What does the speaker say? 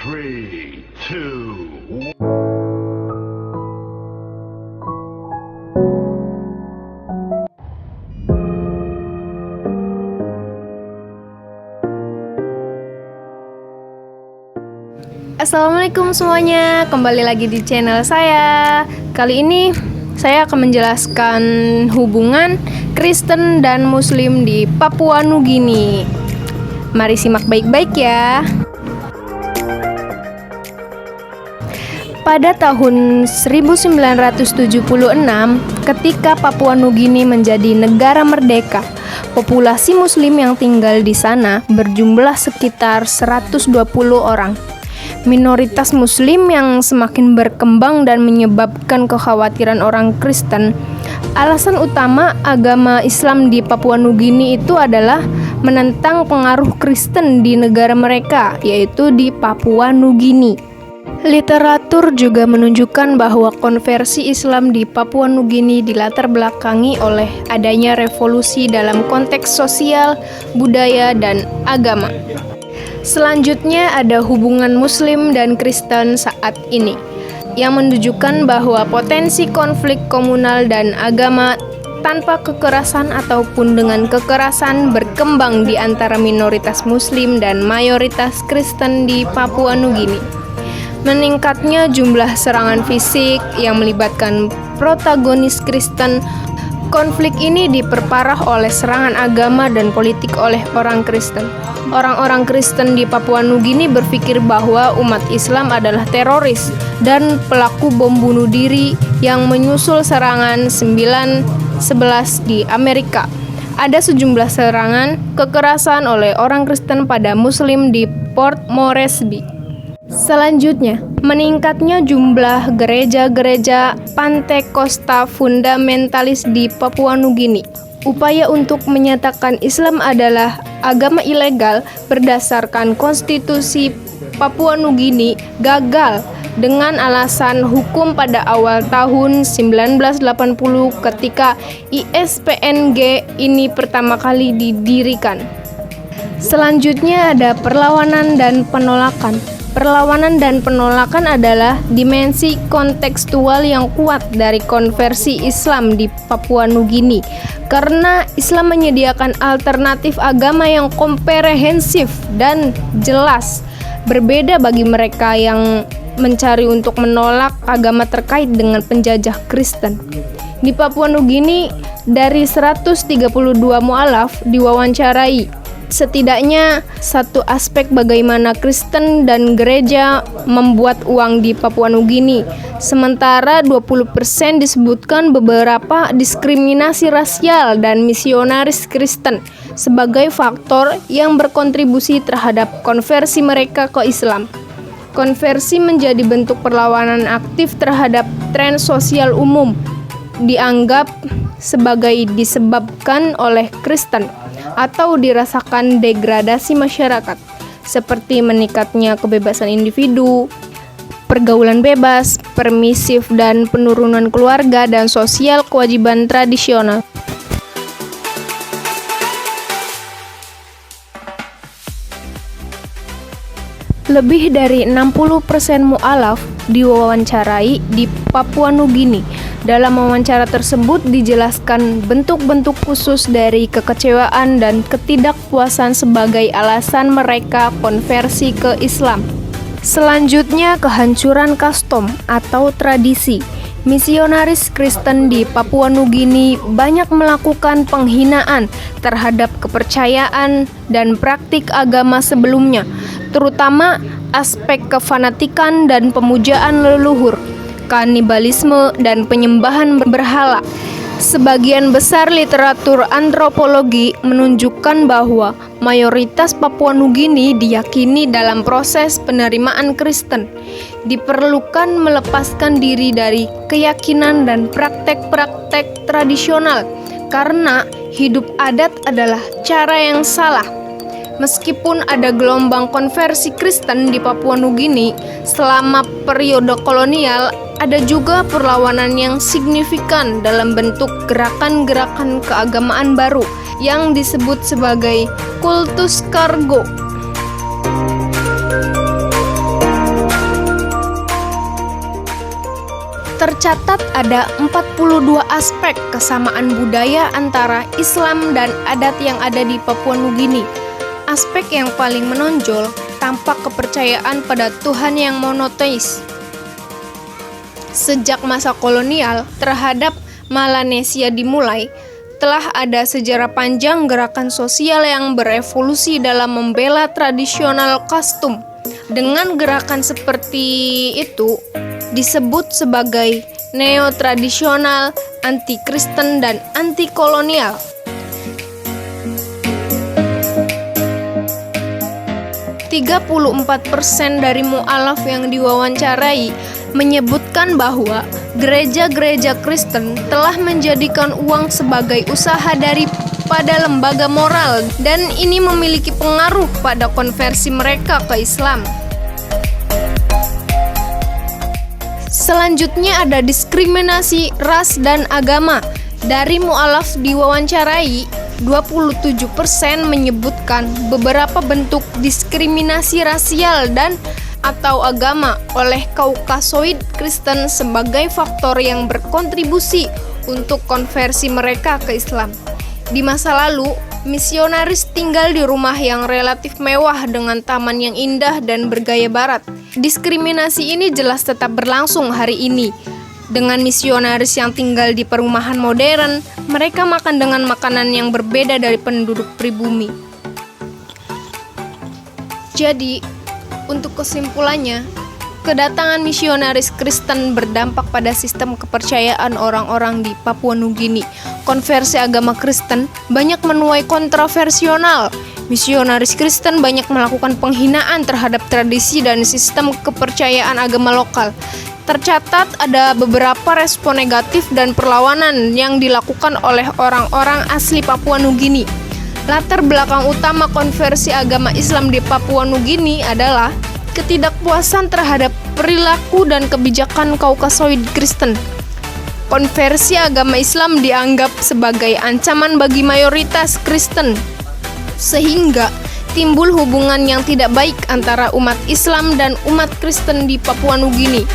3, 2, 1. Assalamualaikum semuanya, kembali lagi di channel saya. Kali ini saya akan menjelaskan hubungan Kristen dan Muslim di Papua Nugini. Mari simak baik-baik ya. Pada tahun 1976, ketika Papua Nugini menjadi negara merdeka, populasi Muslim yang tinggal di sana berjumlah sekitar 120 orang. Minoritas Muslim yang semakin berkembang dan menyebabkan kekhawatiran orang Kristen. Alasan utama agama Islam di Papua Nugini itu adalah menentang pengaruh Kristen di negara mereka, yaitu di Papua Nugini. Literatur juga menunjukkan bahwa konversi Islam di Papua Nugini dilatar belakangi oleh adanya revolusi dalam konteks sosial, budaya, dan agama. Selanjutnya ada hubungan Muslim dan Kristen saat ini, yang menunjukkan bahwa potensi konflik komunal dan agama tanpa kekerasan ataupun dengan kekerasan berkembang di antara minoritas Muslim dan mayoritas Kristen di Papua Nugini. Meningkatnya jumlah serangan fisik yang melibatkan protagonis Kristen. Konflik ini diperparah oleh serangan agama dan politik oleh orang Kristen. Orang-orang Kristen di Papua Nugini berpikir bahwa umat Islam adalah teroris dan pelaku bom bunuh diri yang menyusul serangan 9/11 di Amerika. Ada sejumlah serangan kekerasan oleh orang Kristen pada Muslim di Port Moresby. Selanjutnya, meningkatnya jumlah gereja-gereja Pantekosta fundamentalis di Papua Nugini. Upaya untuk menyatakan Islam adalah agama ilegal berdasarkan konstitusi Papua Nugini gagal dengan alasan hukum pada awal tahun 1980 ketika ISPNG ini pertama kali didirikan. Selanjutnya ada perlawanan dan penolakan. Perlawanan dan penolakan adalah dimensi kontekstual yang kuat dari konversi Islam di Papua Nugini, karena Islam menyediakan alternatif agama yang komprehensif dan jelas, berbeda bagi mereka yang mencari untuk menolak agama terkait dengan penjajah Kristen. Di Papua Nugini, dari 132 mu'alaf diwawancarai. Setidaknya satu aspek bagaimana Kristen dan gereja membuat uang di Papua Nugini. Sementara 20% disebutkan beberapa diskriminasi rasial dan misionaris Kristen sebagai faktor yang berkontribusi terhadap konversi mereka ke Islam. Konversi menjadi bentuk perlawanan aktif terhadap tren sosial umum, dianggap sebagai disebabkan oleh Kristen atau dirasakan degradasi masyarakat, seperti meningkatnya kebebasan individu, pergaulan bebas, permisif, dan penurunan keluarga dan sosial kewajiban tradisional. Lebih dari 60% mu'alaf diwawancarai di Papua Nugini. Dalam wawancara tersebut dijelaskan bentuk-bentuk khusus dari kekecewaan dan ketidakpuasan sebagai alasan mereka konversi ke Islam. Selanjutnya, kehancuran kastom atau tradisi. Misionaris Kristen di Papua Nugini banyak melakukan penghinaan terhadap kepercayaan dan praktik agama sebelumnya, terutama aspek kefanatikan dan pemujaan leluhur, kanibalisme, dan penyembahan berhala. Sebagian besar literatur antropologi menunjukkan bahwa mayoritas Papua Nugini diyakini dalam proses penerimaan Kristen. Diperlukan melepaskan diri dari keyakinan dan praktek-praktek tradisional, karena hidup adat adalah cara yang salah. Meskipun ada gelombang konversi Kristen di Papua Nugini selama periode kolonial, ada juga perlawanan yang signifikan dalam bentuk gerakan-gerakan keagamaan baru yang disebut sebagai kultus kargo. tercatat ada 42 aspek kesamaan budaya antara Islam dan adat yang ada di Papua Nugini. Aspek yang paling menonjol tampak kepercayaan pada Tuhan yang monoteis. Sejak masa kolonial terhadap Melanesia dimulai, telah ada sejarah panjang gerakan sosial yang berevolusi dalam membela tradisional kostum. Dengan gerakan seperti itu disebut sebagai neo-tradisional, anti-Kristen, dan anti-kolonial. %34 dari mu'alaf yang diwawancarai menyebutkan bahwa gereja-gereja Kristen telah menjadikan uang sebagai usaha daripada lembaga moral, dan ini memiliki pengaruh pada konversi mereka ke Islam. Selanjutnya ada diskriminasi ras dan agama. Dari mu'alaf diwawancarai, 27% menyebutkan beberapa bentuk diskriminasi rasial dan atau agama oleh Kaukasoid Kristen sebagai faktor yang berkontribusi untuk konversi mereka ke Islam. Di masa lalu, misionaris tinggal di rumah yang relatif mewah dengan taman yang indah dan bergaya barat. Diskriminasi ini jelas tetap berlangsung hari ini. Dengan misionaris yang tinggal di perumahan modern, mereka makan dengan makanan yang berbeda dari penduduk pribumi. Jadi, untuk kesimpulannya, kedatangan misionaris Kristen berdampak pada sistem kepercayaan orang-orang di Papua Nugini. Konversi agama Kristen banyak menuai kontroversial. Misionaris Kristen banyak melakukan penghinaan terhadap tradisi dan sistem kepercayaan agama lokal. Tercatat ada beberapa respon negatif dan perlawanan yang dilakukan oleh orang-orang asli Papua Nugini. Latar belakang utama konversi agama Islam di Papua Nugini adalah ketidakpuasan terhadap perilaku dan kebijakan Kaukasoid Kristen. Konversi agama Islam dianggap sebagai ancaman bagi mayoritas Kristen, sehingga timbul hubungan yang tidak baik antara umat Islam dan umat Kristen di Papua Nugini.